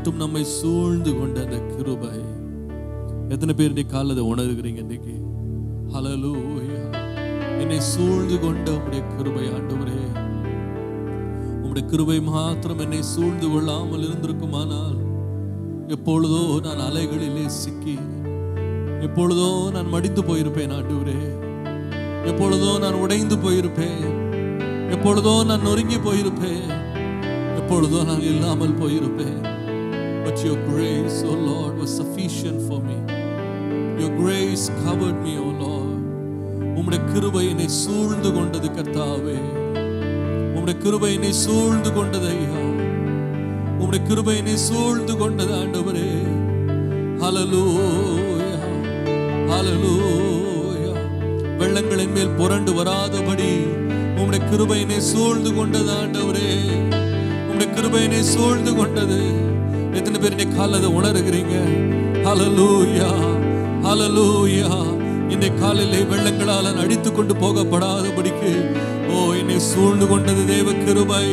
மட்டும் நம்மை சூழ்ந்து கொண்ட அந்த கிருபை. எத்தனை பேர் இன்னைக்கு காலையில உணர்கிறீங்க? இன்னைக்கு ஹல்லேலூயா, என்னை சூழ்ந்து கொண்ட உம்முடைய கிருபை ஆண்டவரே. உம்முடைய கிருபை மாத்திரம் என்னை சூழ்ந்து கொள்ளாமல் இருந்திருக்குமானால் எப்பொழுதோ நான் அலைகளிலே சிக்கி, எப்பொழுதோ நான் மடிந்து போயிருப்பேன் ஆண்டவரே. எப்பொழுதோ நான் உடைந்து போயிருப்பேன், எப்பொழுதோ நான் நொறுங்கி போயிருப்பேன், எப்பொழுதோ நான் இல்லாமல் போயிருப்பேன். But your grace, oh Lord, was sufficient for me. Your grace covered me, oh Lord. உம்முடைய கிருபை என்னை சூழ்ந்து கொண்டது கர்த்தாவே. உம்முடைய கிருபை என்னை சூழ்ந்து கொண்டது ஐயா. உம்முடைய கிருபை என்னை சூழ்ந்து கொண்டது ஆண்டவரே. ஹல்லேலூயா, ஹல்லேலூயா. வெள்ளங்களின் மேல் புரண்டு வராதபடி உம்முடைய கிருபை என்னை சூழ்ந்து கொண்டது ஆண்டவரே. உம்முடைய கிருபை என்னை சூழ்ந்து கொண்டது. எத்தனை பேர் இன்னைக்கு காலையில உணர்கிறீங்க? ஹல்லேலூயா, ஹல்லேலூயா. இந்த காலையிலே வெள்ளங்களால் அடித்துக் கொண்டு போகப்படாதபடிக்கு என்னை சூழ்ந்து கொண்டது தேவ கிருபை.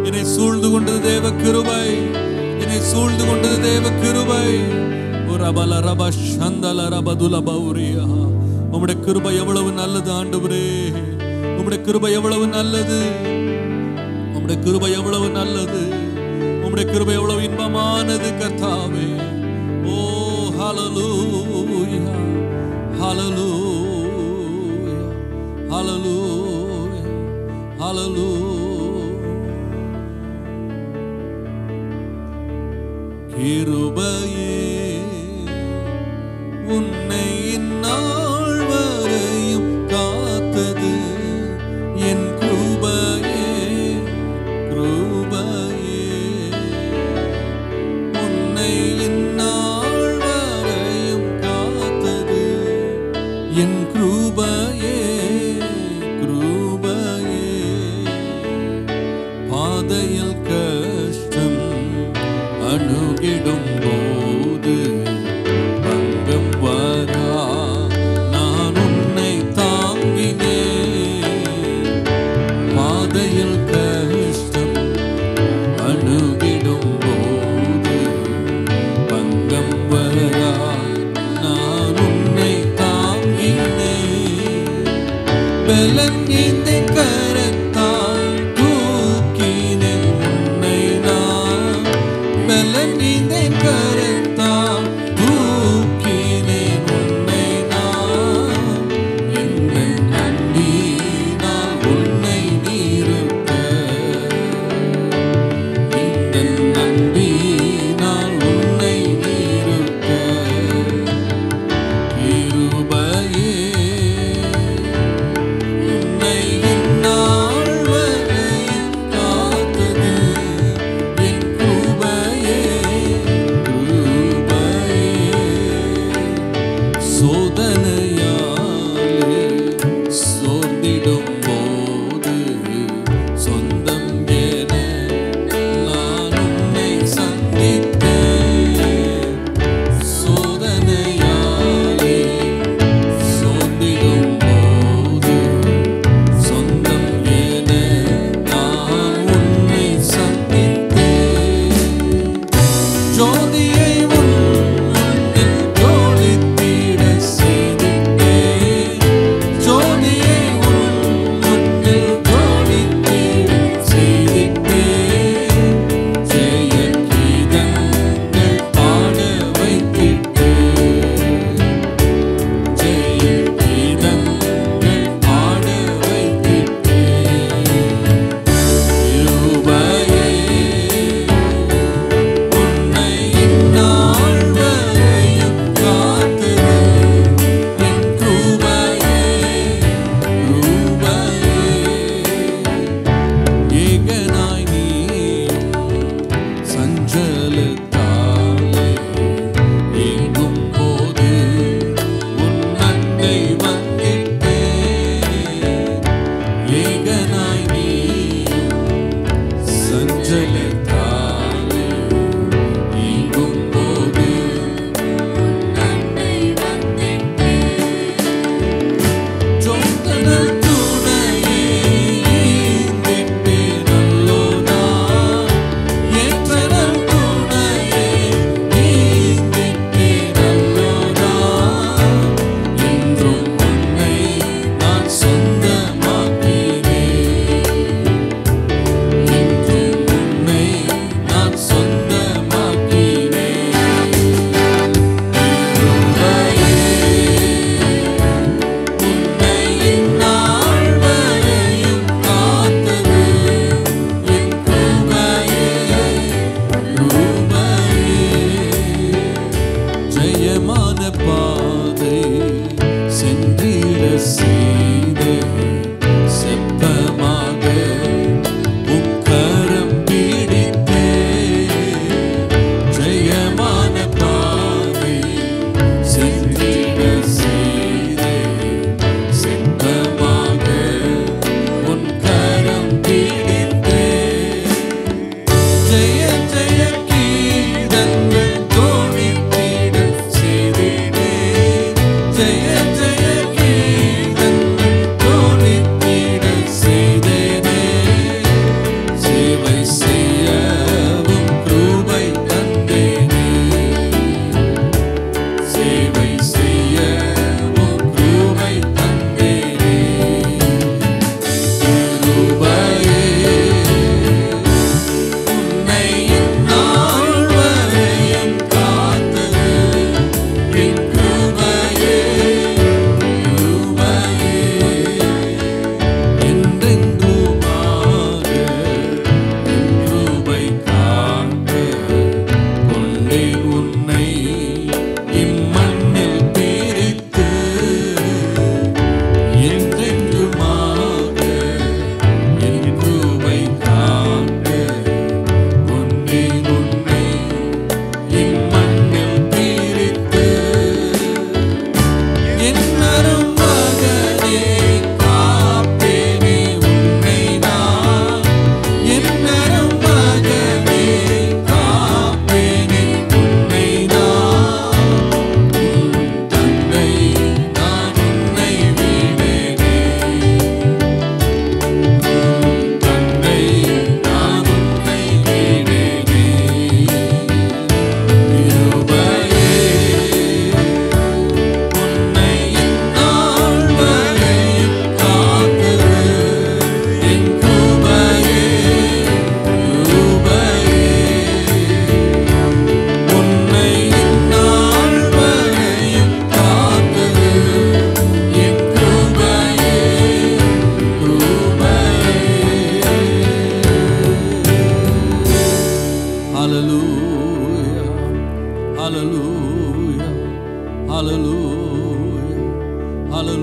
என்னை சூழ்ந்து கொண்டது தேவ கிருபை. என்னை சூழ்ந்து கொண்டது தேவ கிருபை. ரபல ரப சந்தல ரபதுல பௌரியா. உம்முடைய கிருபை எவ்வளவு நல்லது ஆண்டவரே. உம்முடைய கிருபை எவ்வளவு நல்லது. உம்முடைய கிருபை எவ்வளவு நல்லது. உம்முடைய கிருபை எவ்வளவு இன்பமானது கர்த்தாவே. ஓ ஹல்லேலூயா, ஹல்லேலூயா, ஹல்லேலூயா, ஹல்லேலூயா. கிருபையே உன்னை இந்நாள் வரையும் காத்தது என் கிருபையே, கிருபையே. உன்னை இந்நாள் வரையும் காத்தது என் கிருபையே, கிருபையே. பாதையில் கஷ்டம் அணுகிடும் போது பங்கம் வரா நான் உன்னை தாங்கினேன். பாதையில் கஷ்டம் அணுகிடும் போது பங்கம் வரா நான் உன்னை தாங்கினேன். பலங்கிந்த கரத்தால் தூக்கினேன் உன்னை நான். பலங்கிந்த கரத்தால் தூக்கினேன் உன்னை நான். என்ன நம்பினால் உன்னை நிறுத்த, என்ன நம்பினால் உன்னை நிறுத்த. கிருபையே உன்னை இந்நாள் வரையும் காத்தது என் கிருபையே, கிருபையே. சோதனையாலே சோர்ந்திடும் போது சொந்தம் என நான் உன்னை சந்தித்தேன். சோதனையாலே சோர்ந்திடும் போது சொந்தம் என நான் உன்னை சந்தித்தேன். ஜோதியை உன்னில் ஜோதித்திட செய்திட்டேன். ஜோதியை உன்னில் ஜோதித்திட செய்திட்டேன். ஜெய கீதங்கள் பாட வைத்திட்டேன். ஜெய கீதங்கள் பாட வைத்திட்டேன். கிருபையே உன்னை இந்நாள் வரையும் காத்தது என் கிருபையே, கிருபையே. ஏகனாய் நீயும் சஞ்சலத்தாலே ஏங்கும் போது உன் அண்டை வந்திட்டேன். ஏகனாய் நீயும் சஞ்சலத்தாலே ஏங்கும் போது உன் அண்டை வந்திட்டேன். ஜோதனல் துணையே ஈந்திட்டேன் அல்லோ நான். ஏற்றனல் துணையே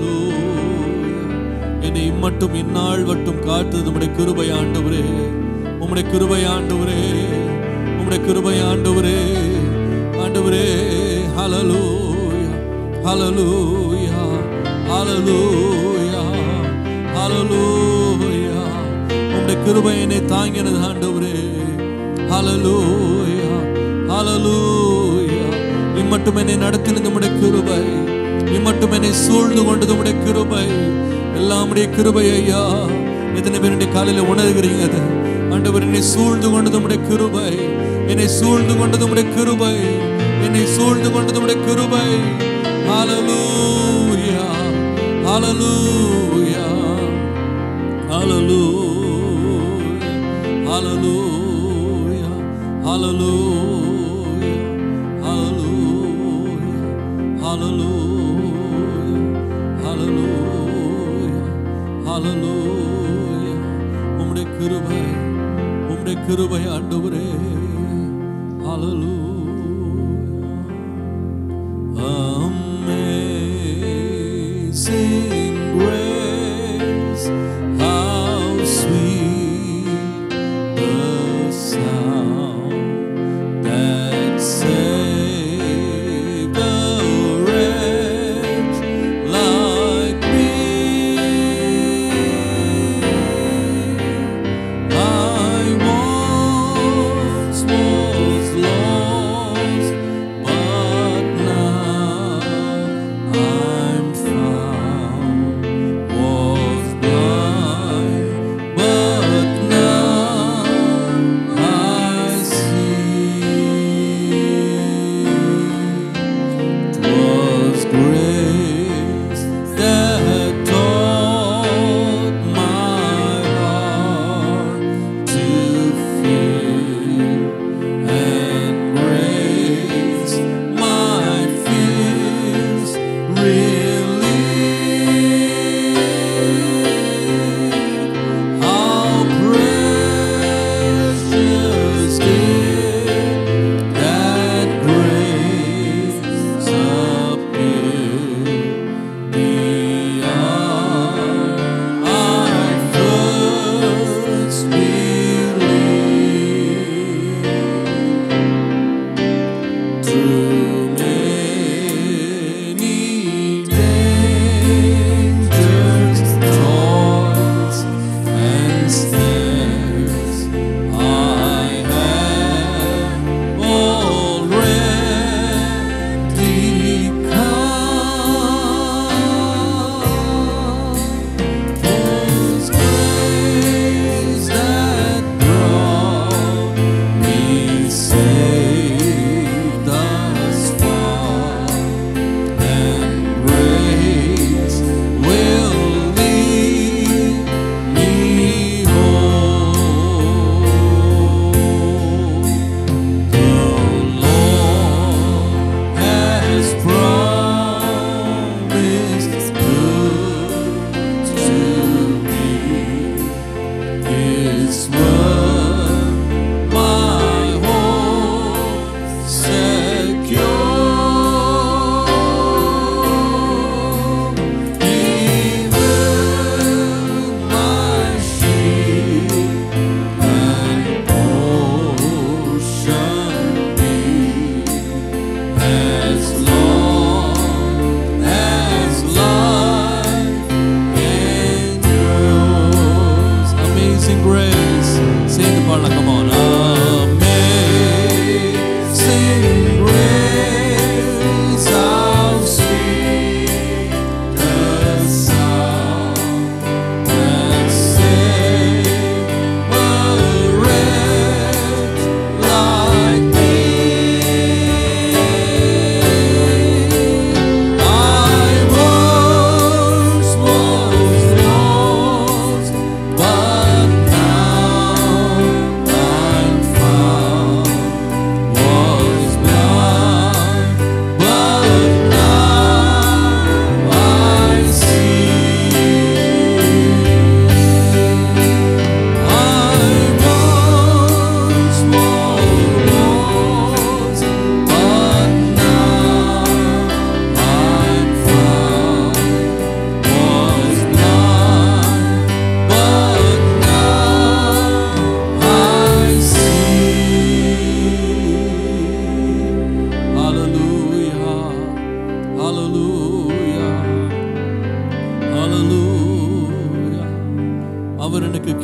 ஹalleluya. என்னை மட்டும் இந்நாள் மட்டும் காத்தது உம்முடைய கிருபை ஆண்டவரே, உம்முடைய கிருபை ஆண்டவரே, உம்முடைய கிருபை ஆண்டவரே, ஆண்டவரே. ஹalleluya, ஹalleluya, ஹalleluya, ஹalleluya. உம்முடைய கிருபை என்னை தாங்கினது ஆண்டவரே. ஹalleluya, ஹalleluya. இம்மட்டும் என்னை நடத்தினது உம்முடைய கிருபை, இம்மட்டும் என்னை சூழ்ந்து கொண்டது உம்முடைய கிருபை. எல்லாம் உம்முடைய கிருபை ஐயா. எத்தனை பேருடைய காலையில உணர்கிறீங்க அது? ஆண்டவர் என்னை சூழ்ந்து கொண்டது உம்முடைய கிருபை, என்னை சூழ்ந்து கொண்டது உம்முடைய கிருபை, என்னை சூழ்ந்து கொண்டது உம்முடைய கிருபை. ஹalleluya, ஹalleluya, ஹalleluya, ஹalleluya, ஹalleluya, ஹalleluya, ஹalleluya, ஹalleluya, ஹalleluya. உம்முடைய கிருபை, உம்முடைய கிருபை ஆண்டவரே. ஹalleluya. Amazing grace, how sweet the sound that saved a wretch like me. I once was lost, but now I'm found, was blind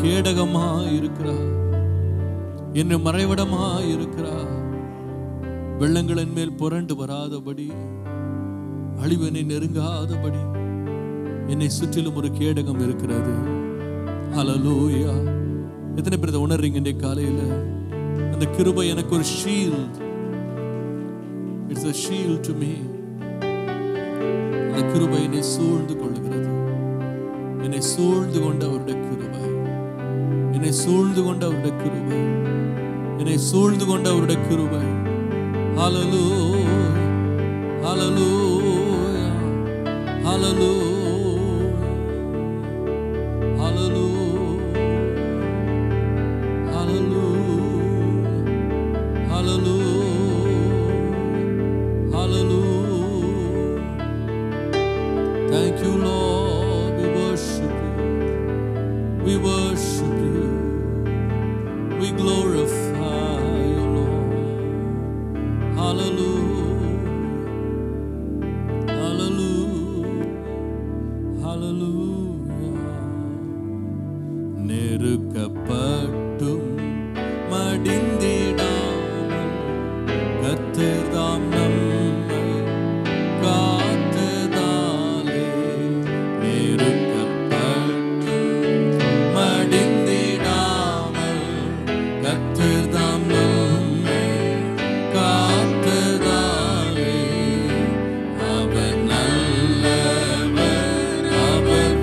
கேடகமா இருக்கிறார், என்னை மறைவிடமா இருக்கிறார். வெள்ளங்களின் மேல் புரண்டு வராதபடி, அழிவனை நெருங்காதபடி என்னை சுற்றிலும் ஒரு கேடகம் இருக்கிறது. ஹல்லேலூயா. எத்தனை பேர் இதை உணர்றீங்க? இன்றைய காலையில அந்த கிருபை எனக்கு ஒரு shield. It's a shield to me. அந்த கிருபை என்னை சூழ்ந்து கொள்ளுகிறது. என்னை சூழ்ந்து கொண்ட அவருடைய கிருபை, என்னை சூழ்ந்து கொண்ட அவருடைய கிருபை, என்னை சூழ்ந்து கொண்ட அவருடைய கிருபை. ஹல்லேலூயா, ஹல்லேலூயா, ஹல்லேலூயா, ஹல்லேலூயா, ஹல்லேலூயா, hallelujah, hallelujah. Thank you, Lord. We worship you, we worship you, we glorify you, Lord. Hallelujah, hallelujah, hallelujah. நெருக்கப்பட்டும் மடிந்திடாமல் கர்த்தர்தாம் நம்மை காத்ததாலே, நெருக்கப்பட்டும் மடிந்திடாமல் கர்த்தர்தாம் நம்மை காத்ததாலே, அவர் நல்லவர், அவர்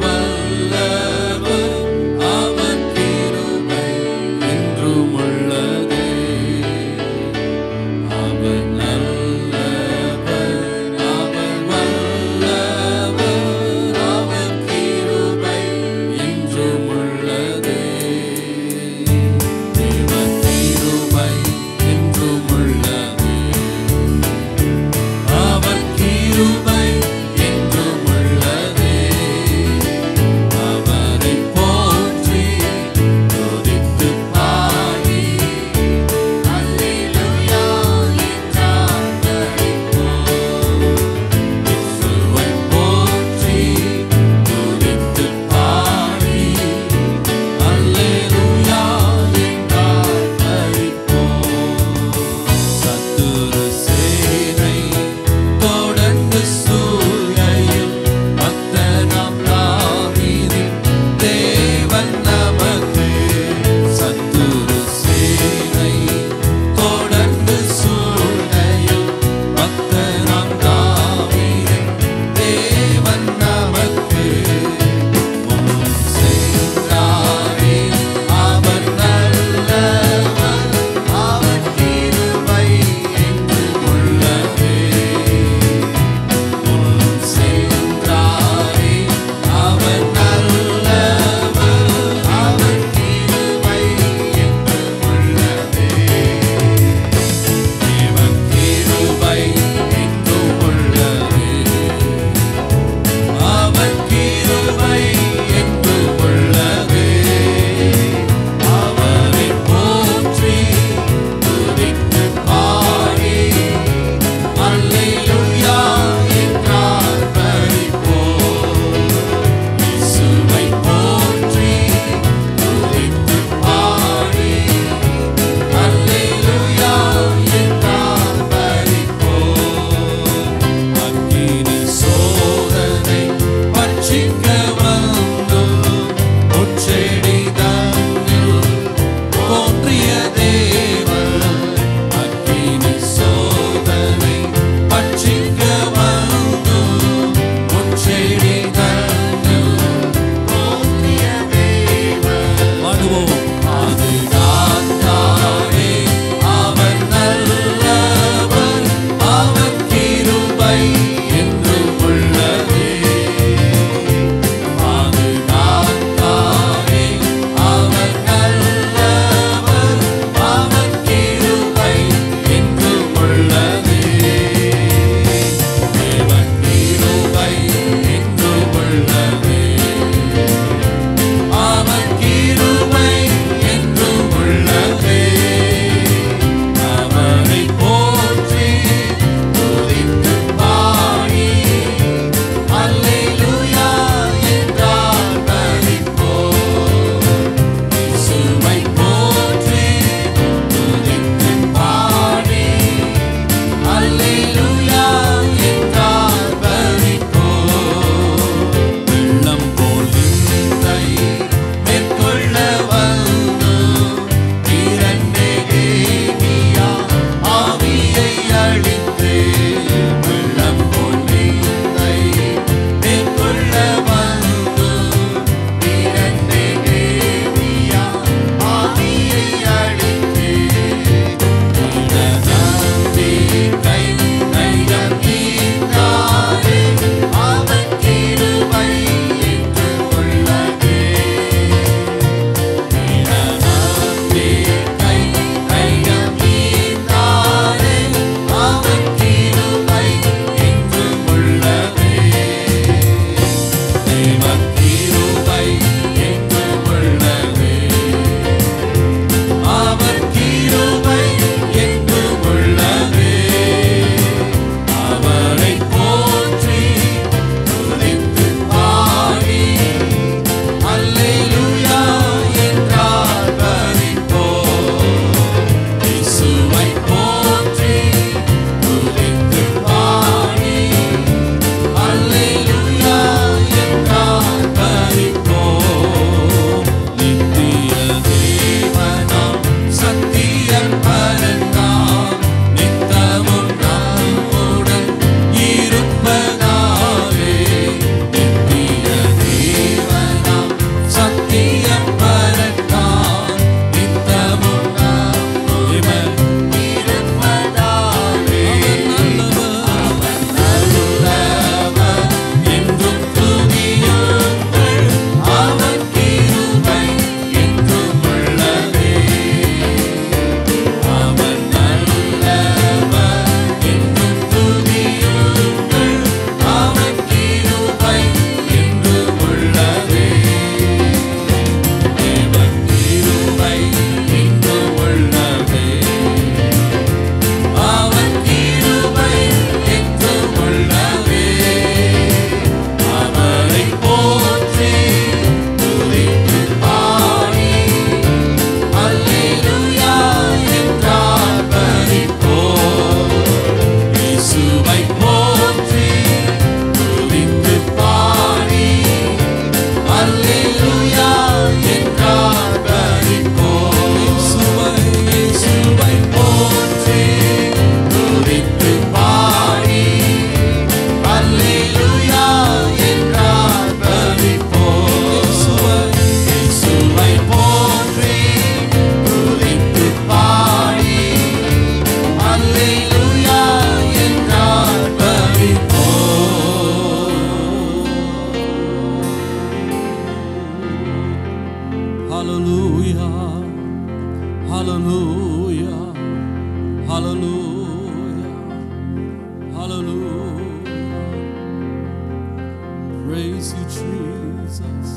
Jesus.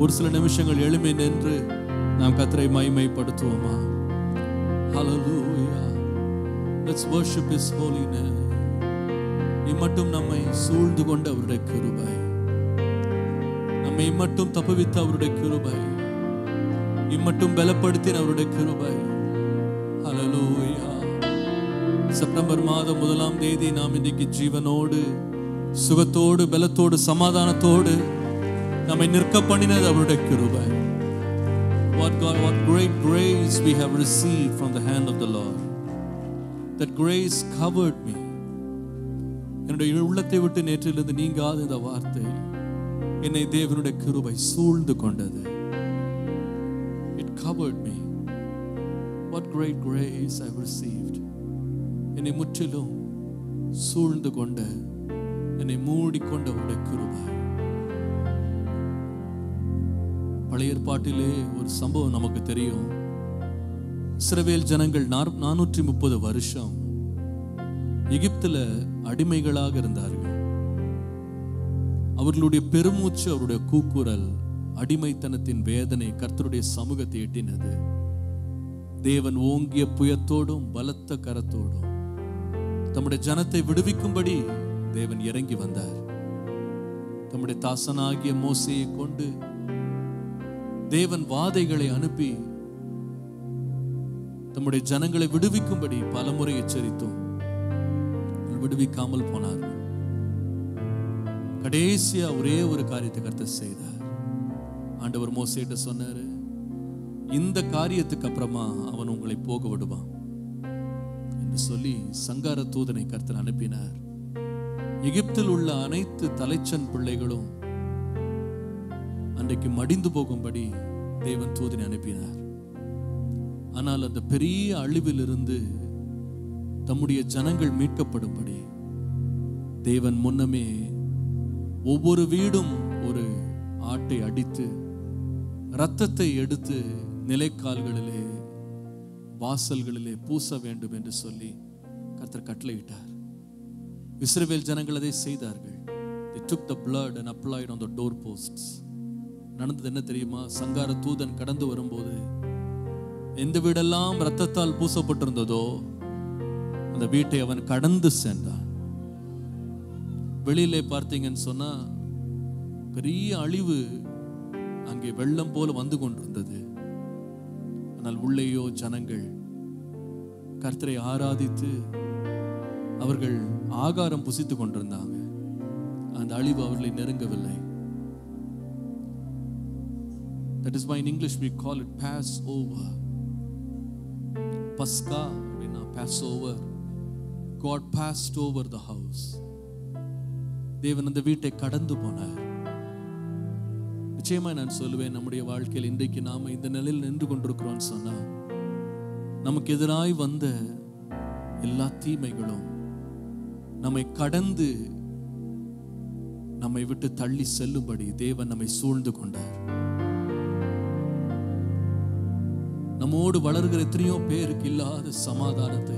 ஒரு சில நிமிஷங்கள் எழும்பி நின்று நாம் கர்த்தரை மகிமைப்படுத்துவோமா? Hallelujah. Let's worship His holy name. இம்மட்டும் நம்மை சூழ்ந்து கொண்ட அவருடைய கிருபை, நம்மை இம்மட்டும் தப்புவித்த அவருடைய கிருபை, இம்மட்டும் பலப்படுத்தின அவருடைய கிருபை. Hallelujah. செப்டம்பர் மாதம் 1ஆம் தேதி நாம் இன்றைக்கு ஜீவனோடு, சுகத்தோடு, பலத்தோடு, சமாதானத்தோடு நம்மை நிற்க பண்ணினது அவருடைய கிருபை. What great grace we have received from the hand of the Lord. That grace covered me. என்னுடைய உள்ளத்தை விட்டு நேற்றிலிருந்து நீங்காத இந்த வார்த்தை, என்னை தேவனுடைய கிருபை சூழ்ந்து கொண்டது. It covered me. What great grace I have received. என்னை முற்றிலும் சூழ்ந்து கொண்ட, என்னை மூடிக்கொண்டவருடைய கிருபை. பழைய ஏற்பாட்டிலே ஒரு சம்பவம் நமக்கு தெரியும். இஸ்ரவேல் ஜனங்கள் 430 வருஷம் எகிப்துல அடிமைகளாக இருந்தார்கள். அவர்களுடைய பெருமூச்சு, அவருடைய கூக்குரல், அடிமைத்தனத்தின் வேதனை கர்த்தருடைய சமூகத்தை எட்டினது. தேவன் ஓங்கிய புயத்தோடும் பலத்த கரத்தோடும் தம்முடைய ஜனத்தை விடுவிக்கும்படி தேவன் இறங்கி வந்தார். தம்முடைய தாசனாகிய மோசேயை கொண்டு தேவன் வாதைகளை அனுப்பி தம்முடைய ஜனங்களை விடுவிக்கும்படி பலமுறை எச்சரித்தோம். விடுவிக்காமல் போனார்கள். கடைசியா ஒரே ஒரு காரியத்தை கர்த்தர் செய்தார். ஆண்டவர் மோசேட்ட சொன்னாரு, இந்த காரியத்துக்கு அப்புறமா அவன் உங்களை போக விடுவான் என்று சொல்லி சங்கார தூதனை கர்த்தர் அனுப்பினார். எகிப்தில் உள்ள அனைத்து தலைச்சன் பிள்ளைகளும் அன்றைக்கு மடிந்து போகும்படி தேவன் தூதனை அனுப்பினார். ஆனால் அந்த பெரிய அழிவிலிருந்து தம்முடைய ஜனங்கள் மீட்கப்படும்படி தேவன் முன்னமே ஒவ்வொரு வீடும் ஒரு ஆட்டை அடித்து இரத்தத்தை எடுத்து நிலைக்கால்களிலே, வாசல்களிலே பூச வேண்டும் என்று சொல்லி கர்த்தர் கட்டளையிட்டார். இஸ்ரவேல் ஜனங்கள் அதை செய்தார்கள். They took the blood and applied on the doorposts. நடந்தது என்ன தெரியுமா? சங்கார தூதன் கடந்து வரும்போது எந்த வீடெல்லாம் இரத்தத்தால் பூசப்பட்டிருந்ததோ அந்த வீட்டை அவன் கடந்து சென்றான். வெளியிலே பார்த்தீங்கன்னு சொன்னா பெரிய அழிவு அங்கே வெள்ளம் போல வந்து கொண்டிருந்தது. ஆனால் உள்ளேயோ ஜனங்கள் கர்த்தரை ஆராதித்து அவர்கள் ஆகாரம் புசித்துக் கொண்டிருந்தாங்க. அந்த அழிவு அவர்களை நெருங்கவில்லை. That is why in English we call it Passover. Pascha அப்படின்னா Passover. God passed over the house. தேவன் அந்த வீட்டை கடந்து போனார். நிச்சயமா நான் சொல்லுவேன், நம்முடைய வாழ்க்கையில் இன்றைக்கு நாம இந்த நிலையில் நின்று கொண்டிருக்கிறோம் சொன்னா, நமக்கு எதிராய் வந்த எல்லா தீமைகளும் நம்மை கடந்து நம்மை விட்டு தள்ளி செல்லும்படி தேவன் நம்மை சூழ்ந்து கொண்டார். நம்மோடு வளர்கிற எத்தனையோ பேருக்கு இல்லாத சமாதானத்தை,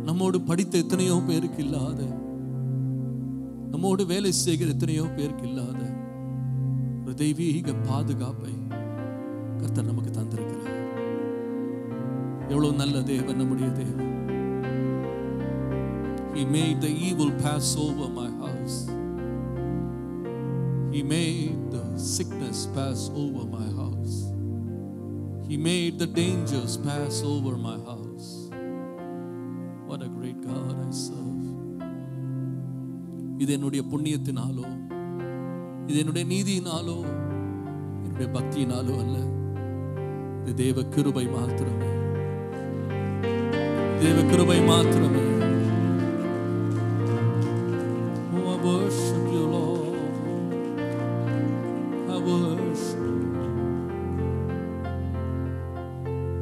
நம்மோடு படித்த எத்தனையோ பேருக்கு இல்லாத, நம்மோடு வேலை செய்கிற எத்தனையோ பேருக்கு இல்லாத ஒரு தெய்வீக பாதுகாப்பை கர்த்தர் நமக்கு தந்திருக்கிறார். எவ்வளவு நல்ல தேவன் நம்முடைய தேவன். He made the evil pass over my house. He made the sickness pass over my house. He made the dangers pass over my house. What a great God I serve. இது என்னுடைய புண்ணியத்தினாலோ, இது என்னுடைய நீதியினாலோ, என்னுடைய பக்தியினாலோ அல்ல. இது தேவ கிருபை மாத்திரமே. தேவ கிருபை மாத்திரமே. Oh, I worship you, Lord. I worship you.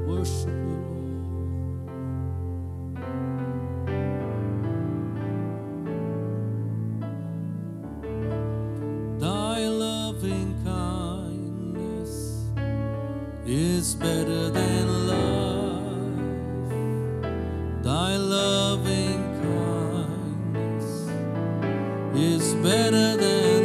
Worship you, Lord. Thy loving kindness is better than life. Thy loving kindness is better than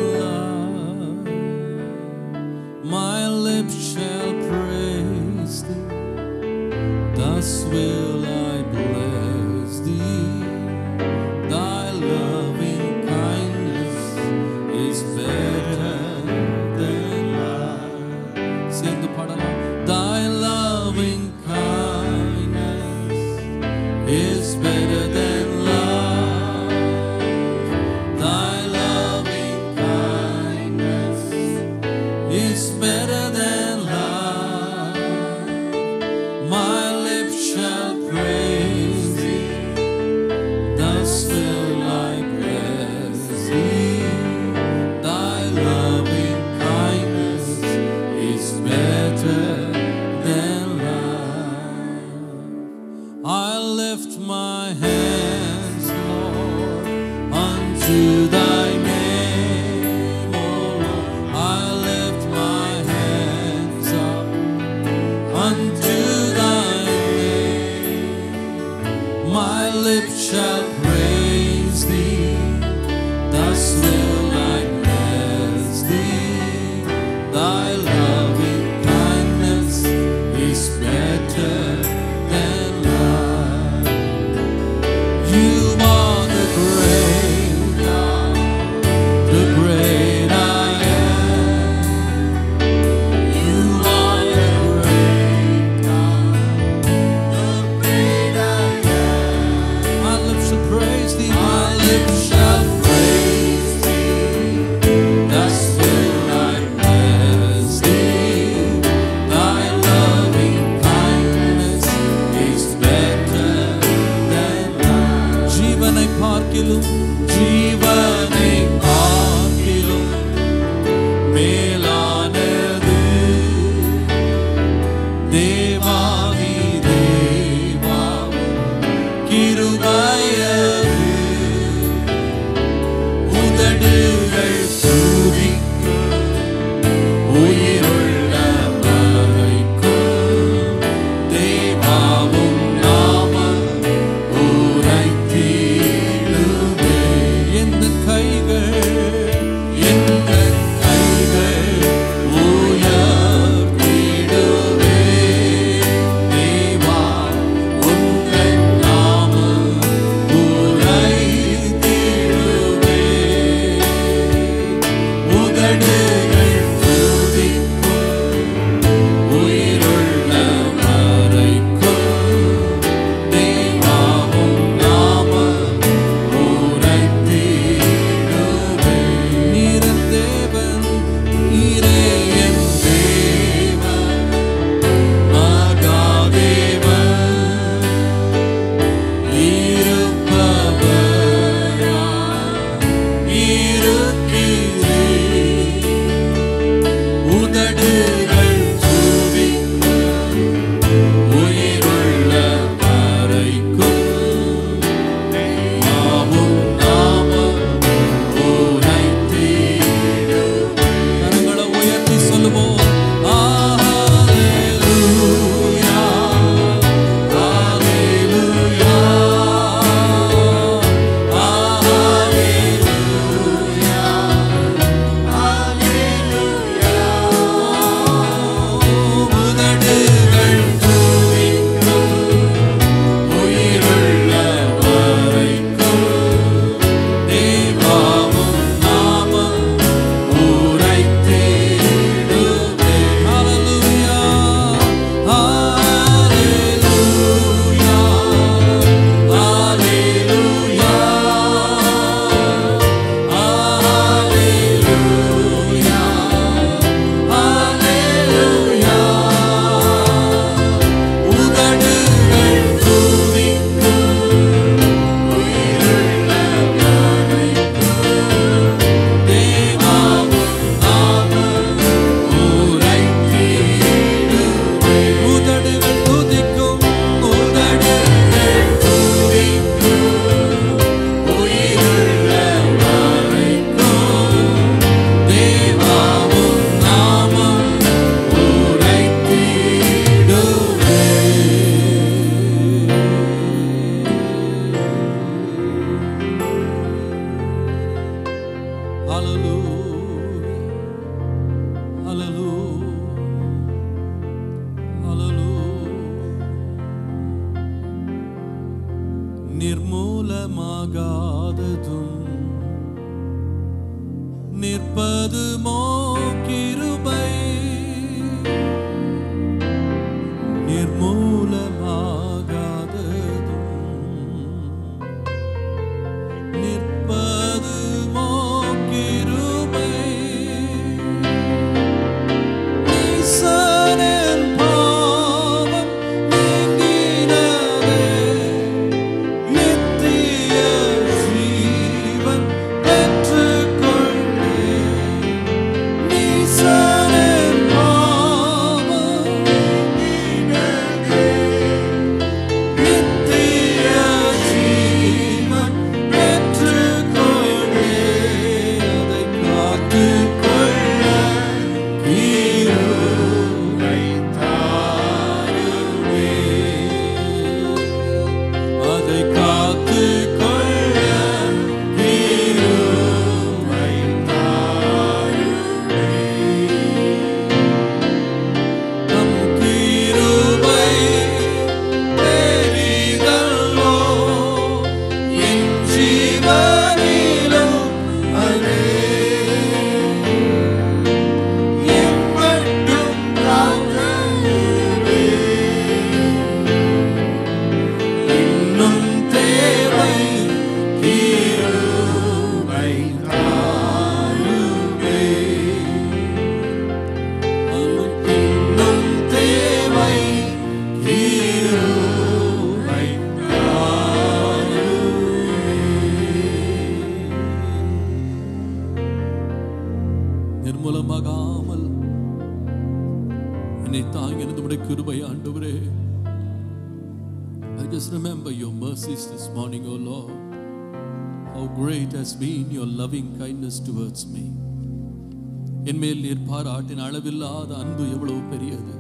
better than life. சேர்ந்து பாடலாம். Thy loving kindness is better than life. Thy loving kindness is better than life. My lips shall praise thee, thus will I bless thee. Thy loving kindness is better than life. I lift my hands, Lord, unto thy name, O Lord. I lift my hands up unto thy name. My lips shall praise thee, thus will I bless thee. Thy loving kindness is better than life. You are the great God, the great I am. You are the great God, the great I am. My lips shall praise thee, my lips shall praise thee, thus will I bless thee. Thy loving kindness is better than life. ஜீவனை பார்க்கிலும் ஜீவனை பார்க்கிலும் மேலானது தேவாதி தேவாவும் கிருபையது. உதடுகள் துதிக்கும் உயிருள்ள வரைக்கும் தேவாவும் நாமம் உரைத்திடுமே. எந்த கைகள் உயர்த்திடுவே. தேவா உந்தன் நாமம் உரைத்திடுவே. உதடுகள் துதிக்கும் உயிருள்ள வரைக்கும் தேவாவும் நாமம் உரைத்திடுவே. நீரன் தேவன், நீரே என் தேவன், மகாதேவன், இருப்பவராய் இருக்கிறீர். நிற்பதுமோ கிருபை நிர்மூலமாகாமல் என்னை தாங்கினது உம்முடைய கிருபை ஆண்டவரே. I just remember your mercies this morning, O Lord. How great has been your loving kindness towards me. என்மேல் நீர் பாராட்டின அளவில்லாத அன்பு எவ்வளவு பெரியது,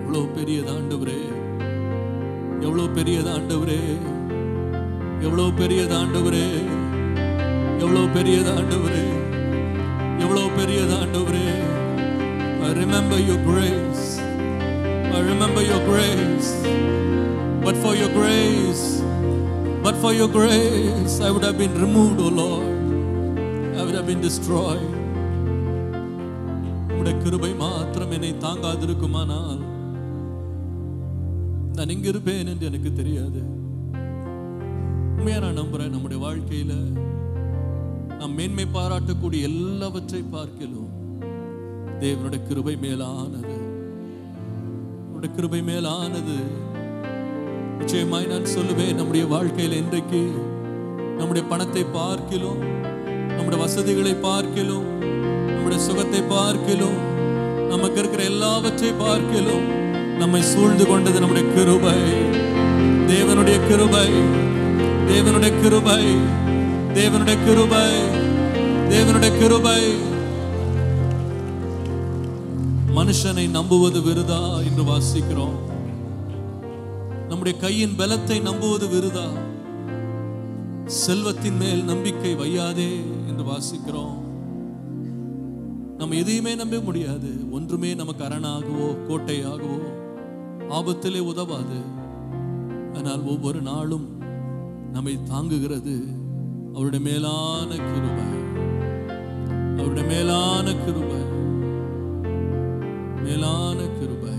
எவ்வளவு பெரியது ஆண்டவரே, எவ்வளவு பெரியது ஆண்டவரே, எவ்வளவு பெரியது ஆண்டவரே, எவ்வளவு பெரியது ஆண்டவரே, எவ்வளவு பெரியது ஆண்டவரே. I remember your grace, I remember your grace. But for your grace, but for your grace, I would have been removed, O Lord. I would have been destroyed. உம்முடைய கிருபை மாத்திரம் என்னை தாங்காதிருக்குமானால் நான் எங்க இருப்பேன் என்று எனக்கு தெரியாது. உண்மையா நான் நம்புறேன், நம்முடைய வாழ்க்கையில நாம் மேன்மை பாராட்டக்கூடிய எல்லாவற்றை பார்க்கலாம் தேவனுடைய கிருபை மேலானது, உம்முடைய கிருபை மேலானது. நிச்சயமாய் நான் சொல்லுவேன், நம்முடைய வாழ்க்கையில் இன்றைக்கு நம்முடைய பணத்தை பார்க்கிறோம், நம்முடைய வசதிகளை பார்க்கிறோம், நம்முடைய சுகத்தை பார்க்கிறோம், நமக்கு இருக்கிற எல்லாவற்றை பார்க்கிறோம், நம்மை சூழ்ந்து கொண்டது நம்முடைய கிருபை, தேவனுடைய கிருபை, தேவனுடைய கிருபை, தேவனுடைய கிருபை, தேவனுடைய கிருபை. மனுஷனை நம்புவது விருதா என்று வாசிக்கிறோம். நம்முடைய கையின் பலத்தை நம்புவது விருதா, செல்வத்தின் மேல் நம்பிக்கை வையாதே என்று வாசிக்கிறோம். நம்ம எதையுமே நம்ப முடியாது, ஒன்றுமே நமக்கு அரணாகவோ கோட்டையாகவோ ஆபத்திலே உதவாது. ஆனால் ஒவ்வொரு நாளும் நம்மை தாங்குகிறது அவருடைய மேலான கிருபை, அவருடைய மேலான கிருபை, மேலான கிருபை.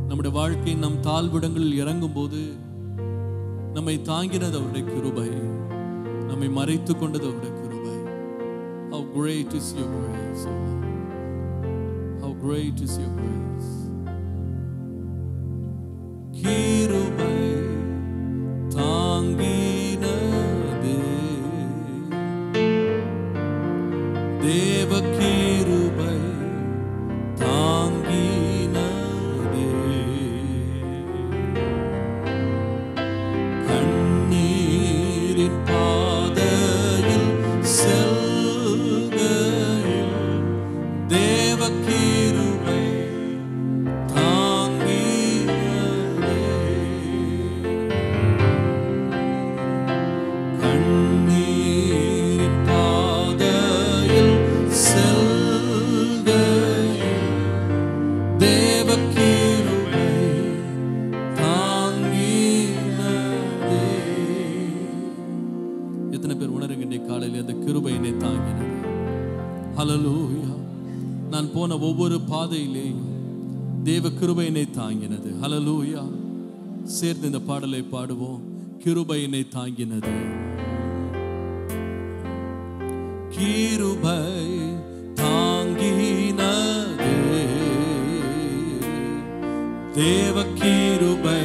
நம்முடைய வாழ்க்கையின் நம் தாழ்விடங்களில் இறங்கும் போது நம்மை தாங்கினது அவருடைய கிருபை, நம்மை மறைத்து கொண்டது அவருடைய கிருபை. How great is your grace, O Lord. How great is your grace. கிருபை தாங்கினதே, தேவ கிருபை தாங்கினதே, கண்ணீரின் பாதையில் செல்கையில் தேவ கிருபை தாங்கினதே, கண்ணீரின் பாதையில் செல் ஹல்லேலூயா. நான் போன ஒவ்வொரு பாதையிலேயும் தேவ கிருபை என்னை தாங்கினது. ஹல்லேலூயா. சேர்ந்து இந்த பாடலை பாடுவோம். கிருபை என்னை தாங்கினது. கிருபை தாங்கினது, தேவ கிருபை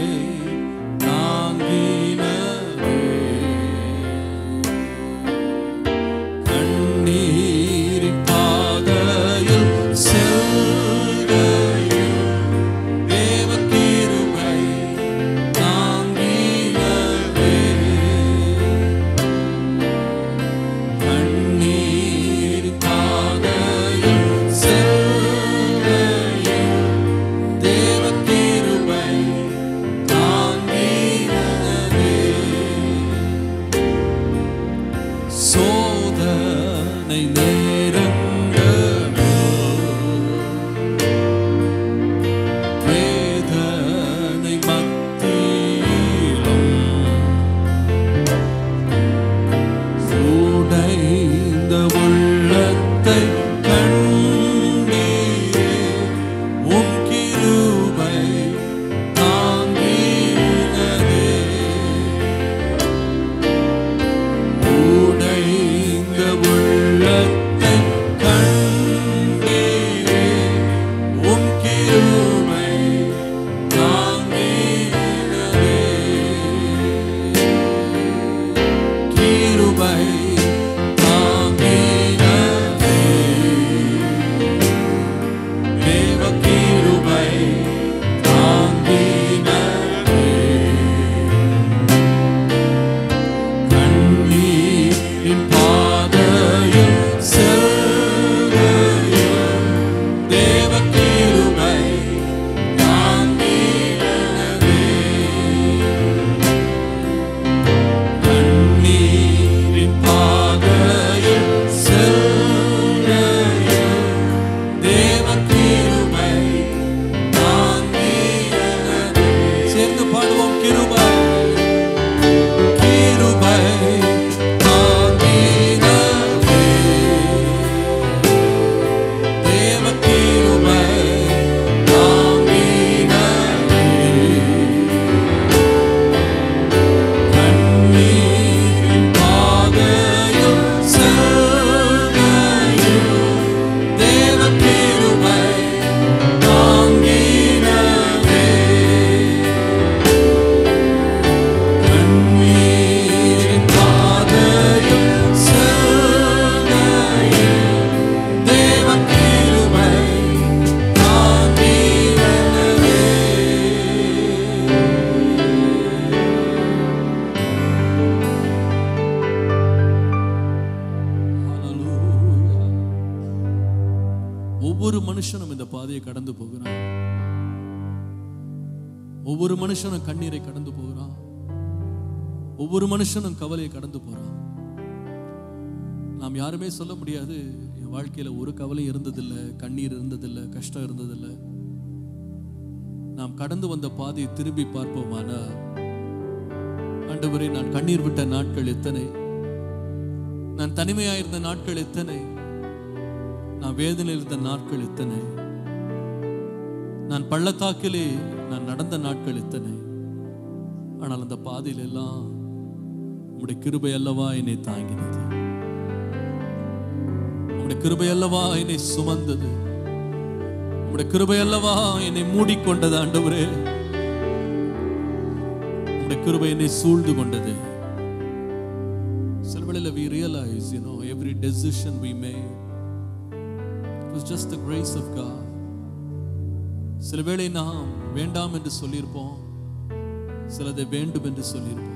தாங்கினது. கண்ணீரின் பாதையில் செல்கையில் தேவ கிருபை தாங்கினது. கண்ணீரின் பாதையில் செல்கையில் தேவ கிருபை தாங்கினது. சோதனை நேரங்களில், வேதனை மத்தியிலும், உடைந்த உள்ளத்தை கண்டீரே, உம் கிருபை தாங்கினதே. உடைந்த உள்ளத்தை கண்டீரே, உம் கிருபை தாங்கினதே. கிருபை தாங்கினதே, தேவ கிருபை தாங்கினதே. கண்ணீரின் பாதையில் செல்கையில் தேவ கிருபை தாங்கினதே. கண்ணீரின் பாதையில் செல்கையில் தேவ கிருபை தாங்கினதே. சேர்ந்து பாடுவோம். கிருபை கிருபை தாங்கினதே, தேவ கிருபை தாங்கினதே. கண்ணீரின் பாதையில் செல்கையில் தேவ கிருபை தாங்கினதே. கண்ணீரின் பாதையில் செல்கையில் தேவ கிருபை தாங்கினதே. ஹல்லேலூயா. ஒவ்வொரு மனுஷனும் இந்த பாதையை கடந்து போகிறான். ஒவ்வொரு மனுஷனும் கண்ணீரை கடந்து போகிறான். ஒவ்வொரு மனுஷனும் கவலையை கடந்து போறான். நாம் யாருமே சொல்ல முடியாது என் வாழ்க்கையில ஒரு கவலை இருந்ததில்லை, கண்ணீர் இருந்ததில்லை, கஷ்டம் இருந்ததில்லை. நாம் கடந்து வந்த பாதையை திரும்பி பார்ப்போமானா, ஆண்டவரே நான் கண்ணீர் விட்ட நாட்கள் எத்தனை, நான் தனிமையாயிருந்த நாட்கள் எத்தனை, நான் வேதனையில் இருந்த நாட்கள் எத்தனை, நான் பள்ளத்தாக்கிலே நான் நடந்த நாட்கள் எத்தனை. ஆனால் அந்த பாதையில் எல்லாம் உம்முடைய கிருபை அல்லவா என்னை தாங்கினது. உம்முடைய கிருபை அல்லவா என்னை சுமந்தது. உம்முடைய கிருபை அல்லவா என்னை மூடிக்கொண்டது. ஆண்டவரே உம்முடைய கிருபை என்னை சூழ்ந்து கொண்டது. சில வேளையில we realize, every decision we made, it was just the grace of God. சில வேளை நாம் வேண்டாம் என்று சொல்லியிருப்போம், சிலதை வேண்டும் என்று சொல்லியிருப்போம்,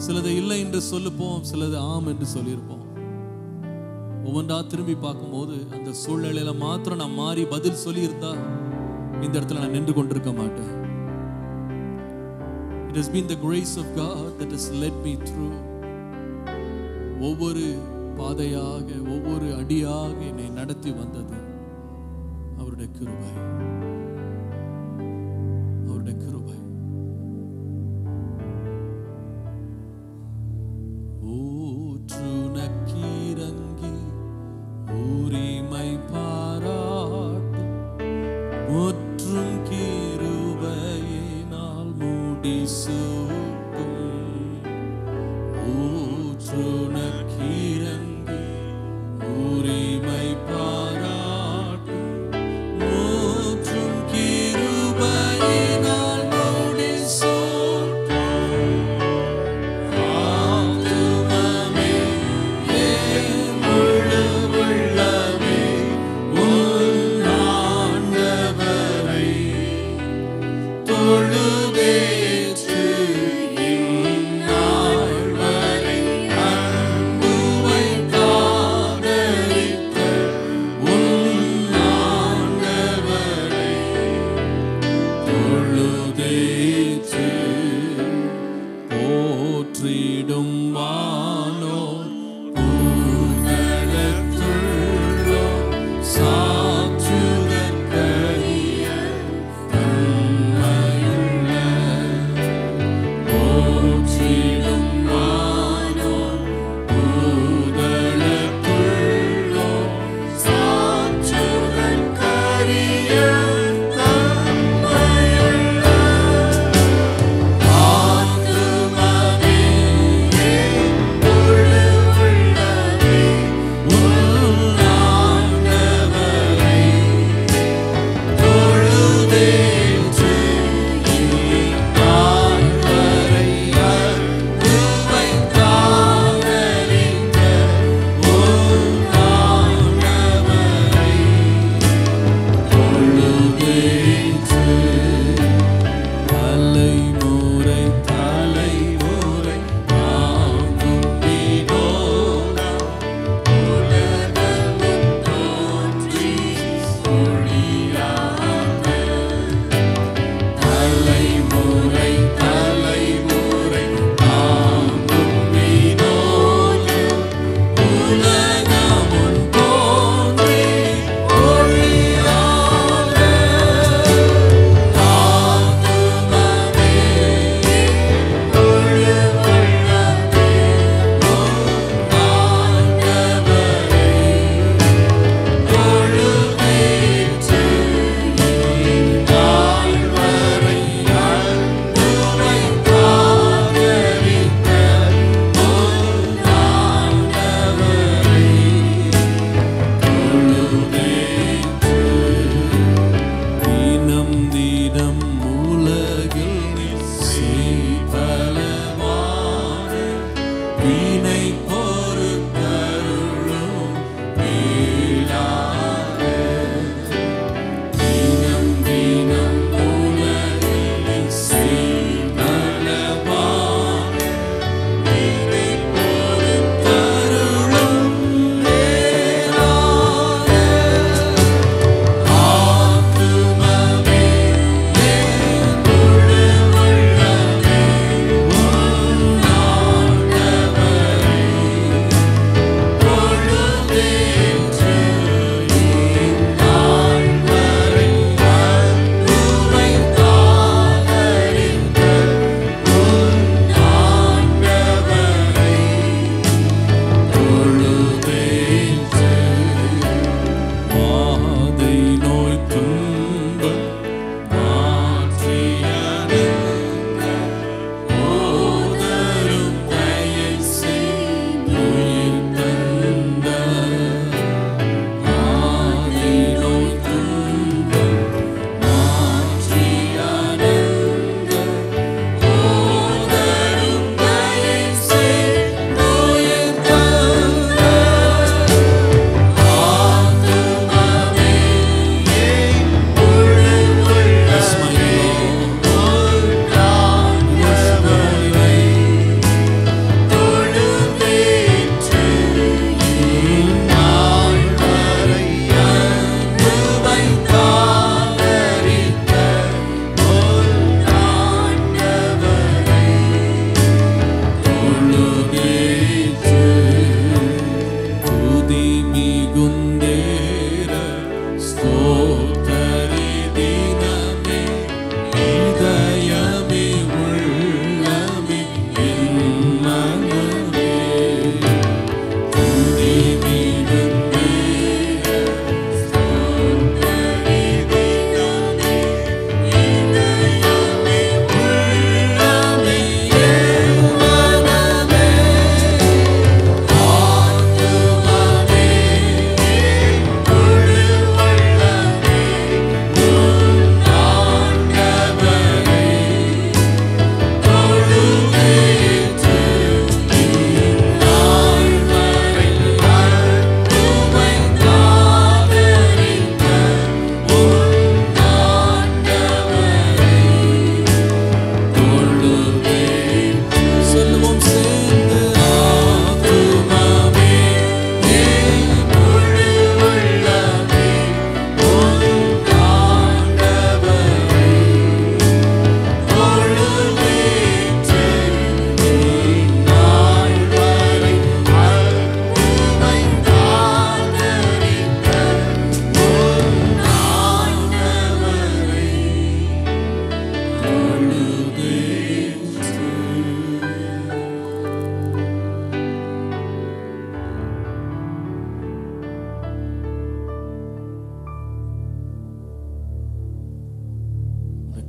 சிலதை இல்லை என்று சொல்லிப்போம், சிலதை ஆம் என்று சொல்லியிருப்போம். ஒவ்வொன்றா திரும்பி பார்க்கும்போது அந்த சூழ்நிலையில மாத்திரம் நான் மாறி பதில் சொல்லியிருந்தா இந்த இடத்துல நான் நின்று கொண்டிருக்க மாட்டேன். It has been the grace of God that has led me through. ஒவ்வொரு பாதையாக, ஒவ்வொரு அடியாக என்னை நடத்தி வந்தது அவருடைய கிருபை, அவருடைய கிருபை. ஊற்று நக்கீரங்கி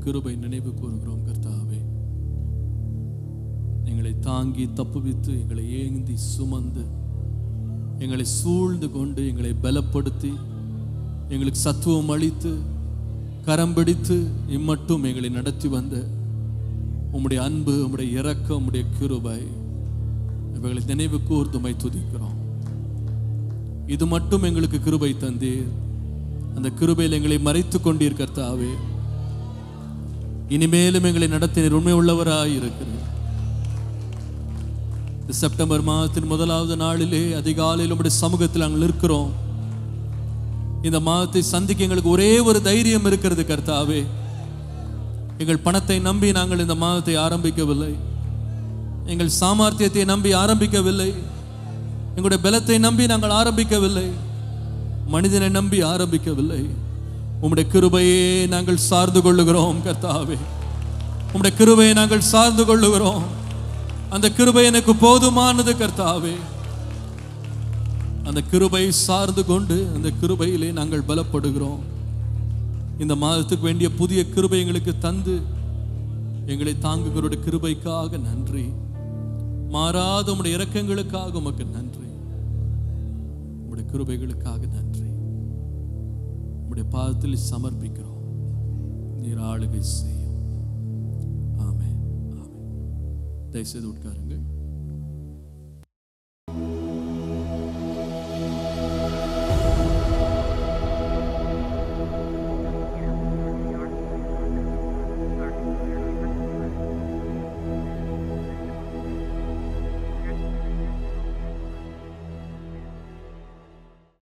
கிருபை நினைவு கூறுகிறோம் கர்த்தாவே. எங்களை தாங்கி தப்புவித்து எங்களை ஏந்தி சுமந்து எங்களை சூழ்ந்து கொண்டு எங்களை பலப்படுத்தி எங்களுக்கு சத்துவம் அளித்து கரம் பிடித்து இம்மட்டும் எங்களை நடத்தி வந்த உம்முடைய அன்பு, உம்முடைய இரக்கம், உம்முடைய கிருபை இவைகளை நினைவு கூர்ந்துமை துதிக்கிறோம். இது மட்டும் எங்களுக்கு கிருபை தந்தீர். அந்த கிருபையில் எங்களை மறைத்து கொண்டீர் கர்த்தாவே. இனிமேலும் எங்களை நடத்தினீர். உண்மை உள்ளவராய் இருக்கிறீர். செப்டம்பர் மாதத்தின் முதலாவது நாளிலே அதிகாலையில் உம்முடைய சமூகத்தில் நாங்கள் இருக்கிறோம். இந்த மாதத்தை சந்திக்க எங்களுக்கு ஒரே ஒரு தைரியம் இருக்கிறது கர்த்தாவே. எங்கள் பணத்தை நம்பி நாங்கள் இந்த மாதத்தை ஆரம்பிக்கவில்லை. எங்கள் சாமர்த்தியத்தை நம்பி ஆரம்பிக்கவில்லை. எங்களுடைய பலத்தை நம்பி நாங்கள் ஆரம்பிக்கவில்லை, மனிதனை நம்பி ஆரம்பிக்கவில்லை. உம்முடைய கிருபையே நாங்கள் சார்ந்து கொள்ளுகிறோம் கர்த்தாவே. உம்முடைய கிருபையை நாங்கள் சார்ந்து கொள்ளுகிறோம். அந்த கிருபை எனக்கு போதுமானது கர்த்தாவே. அந்த கிருபை சார்ந்து கொண்டு அந்த கிருபையிலே நாங்கள் பலப்படுகிறோம். இந்த மாதத்துக்கு வேண்டிய புதிய கிருபை எங்களுக்கு தந்து எங்களை தாங்குகிற கிருபைக்காக நன்றி. மாறாத உம்முடைய இரக்கங்களுக்காக உமக்கு நன்றி. உம்முடைய கிருபைகளுக்காக நன்றி. உம்முடைய பாதத்தில் சமர்ப்பிக்கிறோம். நீர் ஆளுகை செய்யும். ஆமென். ஆமென். தயவுசெய்து உட்காருங்கள்.